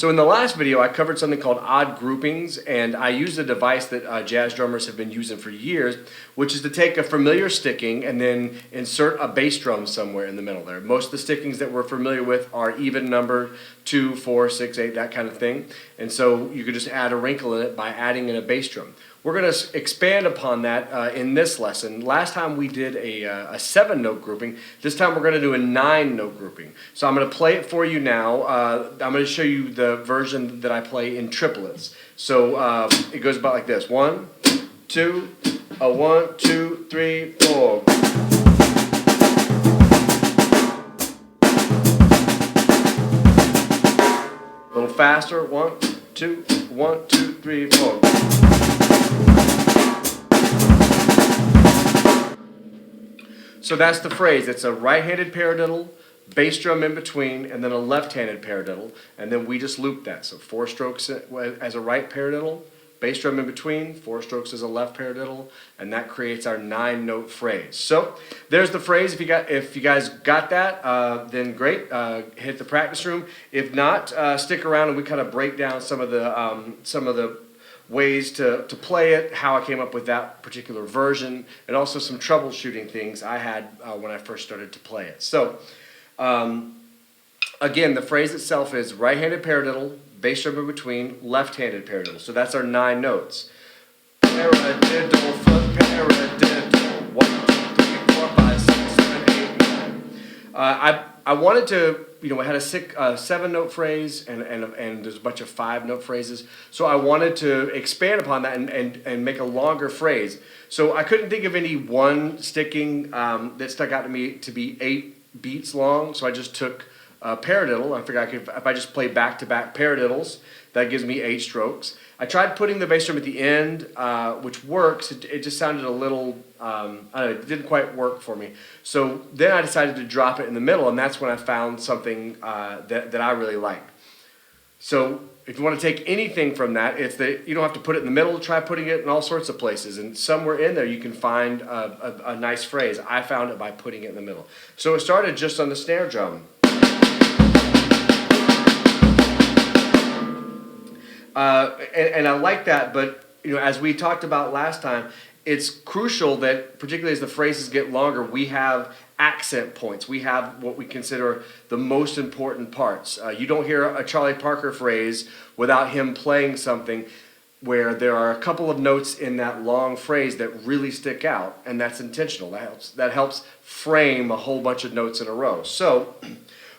So in the last video, I covered something called odd groupings, and I used a device that jazz drummers have been using for years, which is to take a familiar sticking and then insert a bass drum somewhere in the middle there. Most of the stickings that we're familiar with are even numbered, 2, 4, 6, 8, that kind of thing. And so you could just add a wrinkle in it by adding in a bass drum. We're going to expand upon that in this lesson. Last time we did a 7-note grouping. This time we're going to do a 9-note grouping. So I'm going to play it for you now. I'm going to show you the version that I play in triplets. So it goes about like this. 1, 2, 1, 2, 3, 4. A little faster. 1, 2, 1, 2, 3, 4. So that's the phrase. It's a right-handed paradiddle, bass drum in between, and then a left-handed paradiddle, and then we just loop that. So 4 strokes as a right paradiddle, bass drum in between, 4 strokes as a left paradiddle, and that creates our 9-note phrase. So there's the phrase. If you guys got that, then great. Hit the practice room. If not, stick around and we kind of break down some of the ways to play it, how I came up with that particular version, and also some troubleshooting things I had when I first started to play it. So, again, the phrase itself is right-handed paradiddle, bass drum in between, left-handed paradiddle. So that's our 9 notes. Paradiddle, foot paradiddle, 1, 2, 3, 4, 5, 6, 7, 8, 9. I wanted to, I had a 7-note phrase and there's a bunch of 5-note phrases. So I wanted to expand upon that and make a longer phrase. So I couldn't think of any one sticking that stuck out to me to be 8 beats long. So I just took a paradiddle. I figured if I just play back-to-back paradiddles, that gives me 8 strokes. I tried putting the bass drum at the end, which works. It just sounded a little, I don't know, it didn't quite work for me. So then I decided to drop it in the middle, and that's when I found something that I really like. So if you want to take anything from that, it's that you don't have to put it in the middle. Try putting it in all sorts of places, and somewhere in there you can find a nice phrase. I found it by putting it in the middle. So it started just on the snare drum. And I like that, but as we talked about last time, it's crucial that, particularly as the phrases get longer, we have accent points. We have what we consider the most important parts. You don't hear a Charlie Parker phrase without him playing something where there are a couple of notes in that long phrase that really stick out, and that's intentional. That helps frame a whole bunch of notes in a row. So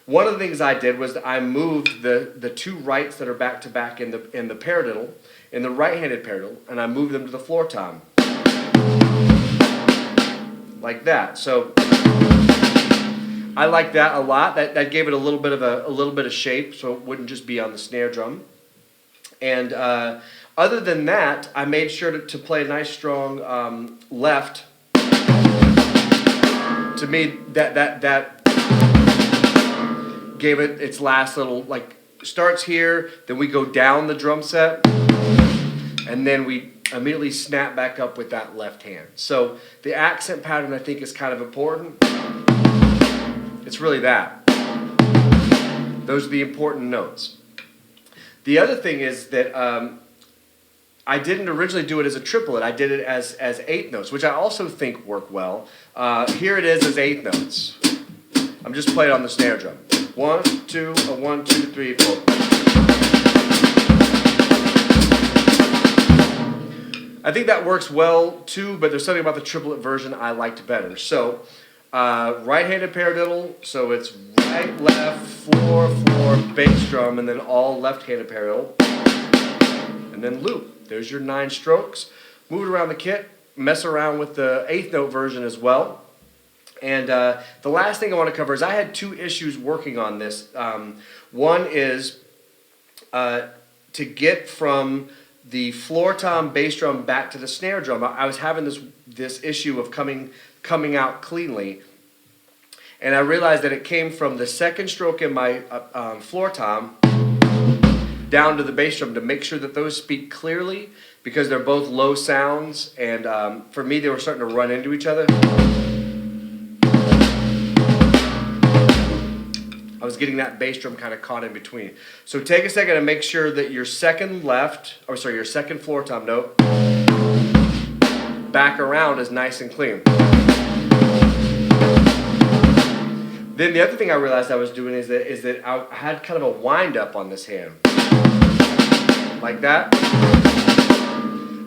one of the things I did was I moved the 2 rights that are back to back in the paradiddle, in the right-handed paradiddle, and I moved them to the floor tom, like that. So I like that a lot. That gave it a little bit of shape, so it wouldn't just be on the snare drum. And other than that, I made sure to play a nice strong left. To me, that gave it its last little, starts here, then we go down the drum set, and then we immediately snap back up with that left hand. So the accent pattern, I think, is kind of important. It's really that. Those are the important notes. The other thing is that I didn't originally do it as a triplet. I did it as 8 notes, which I also think work well. Here it is as 8 notes. I'm just playing on the snare drum. 1, 2, 1, 2, 3, 4. I think that works well too, but there's something about the triplet version I liked better. So right-handed paradiddle, so it's right, left, floor, floor, bass drum, and then all left-handed paradiddle, and then loop. There's your 9 strokes. Move it around the kit, mess around with the 8th note version as well. And the last thing I want to cover is I had 2 issues working on this. One is to get from the floor tom bass drum back to the snare drum. I was having this issue of coming out cleanly, and I realized that it came from the 2nd stroke in my floor tom down to the bass drum to make sure that those speak clearly, because they're both low sounds, and for me they were starting to run into each other. I was getting that bass drum kind of caught in between. So take a second and make sure that your second floor tom note back around is nice and clean. Then the other thing I realized I was doing is that I had kind of a wind up on this hand. Like that.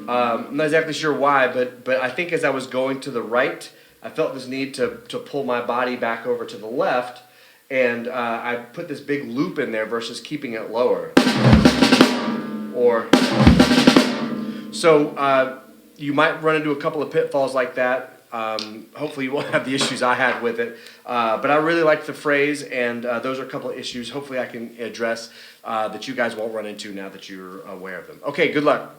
I'm not exactly sure why, but I think as I was going to the right, I felt this need to pull my body back over to the left, and I put this big loop in there versus keeping it lower. So you might run into a couple of pitfalls like that. Hopefully you won't have the issues I had with it. But I really like the phrase, and those are a couple of issues hopefully I can address that you guys won't run into now that you're aware of them. Okay, good luck.